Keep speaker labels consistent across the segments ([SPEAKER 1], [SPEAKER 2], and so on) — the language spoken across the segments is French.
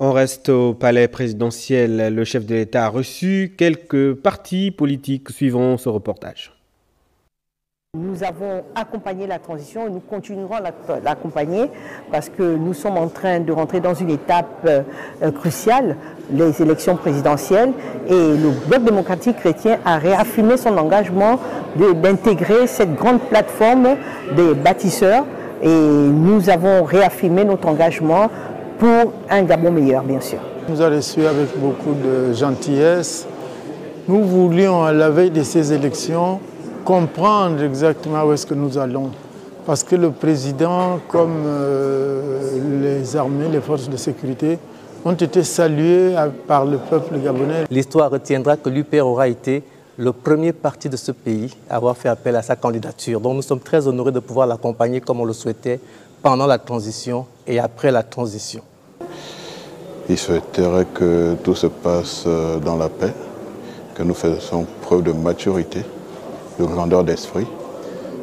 [SPEAKER 1] On reste au palais présidentiel. Le chef de l'État a reçu quelques partis politiques. Suivons ce reportage.
[SPEAKER 2] Nous avons accompagné la transition et nous continuerons à l'accompagner parce que nous sommes en train de rentrer dans une étape cruciale, les élections présidentielles, et le Bloc démocratique chrétien a réaffirmé son engagement d'intégrer cette grande plateforme des bâtisseurs, et nous avons réaffirmé notre engagement pour un Gabon meilleur, bien sûr.
[SPEAKER 3] Il nous a reçus avec beaucoup de gentillesse. Nous voulions, à la veille de ces élections, comprendre exactement où est-ce que nous allons. Parce que le président, comme les armées, les forces de sécurité, ont été salués par le peuple gabonais.
[SPEAKER 4] L'histoire retiendra que l'UPR aura été le premier parti de ce pays à avoir fait appel à sa candidature. Donc nous sommes très honorés de pouvoir l'accompagner comme on le souhaitait pendant la transition et après la transition.
[SPEAKER 5] Il souhaiterait que tout se passe dans la paix, que nous fassions preuve de maturité, de grandeur d'esprit,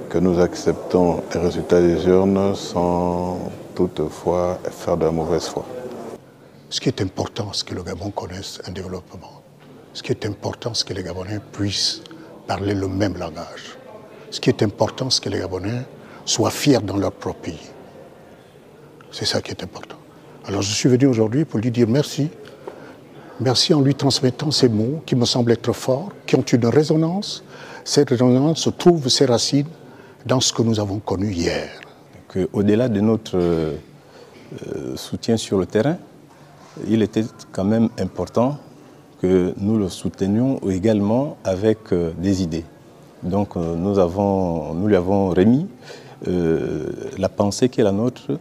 [SPEAKER 5] que nous acceptons les résultats des urnes sans toutefois faire de la mauvaise foi.
[SPEAKER 6] Ce qui est important, c'est que le Gabon connaisse un développement. Ce qui est important, c'est que les Gabonais puissent parler le même langage. Ce qui est important, c'est que les Gabonais soient fiers dans leur propre pays. C'est ça qui est important. Alors je suis venu aujourd'hui pour lui dire merci. Merci en lui transmettant ces mots qui me semblent être forts, qui ont une résonance. Cette résonance se trouve ses racines dans ce que nous avons connu hier.
[SPEAKER 7] Au-delà de notre soutien sur le terrain, il était quand même important que nous le soutenions également avec des idées. Donc nous lui avons remis la pensée qui est la nôtre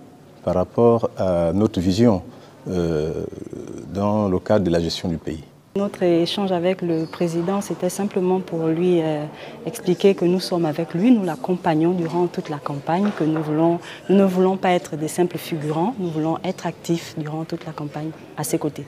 [SPEAKER 7] par rapport à notre vision dans le cadre de la gestion du pays.
[SPEAKER 8] Notre échange avec le président, c'était simplement pour lui expliquer que nous sommes avec lui, nous l'accompagnons durant toute la campagne, que nous ne voulons pas être des simples figurants, nous voulons être actifs durant toute la campagne à ses côtés.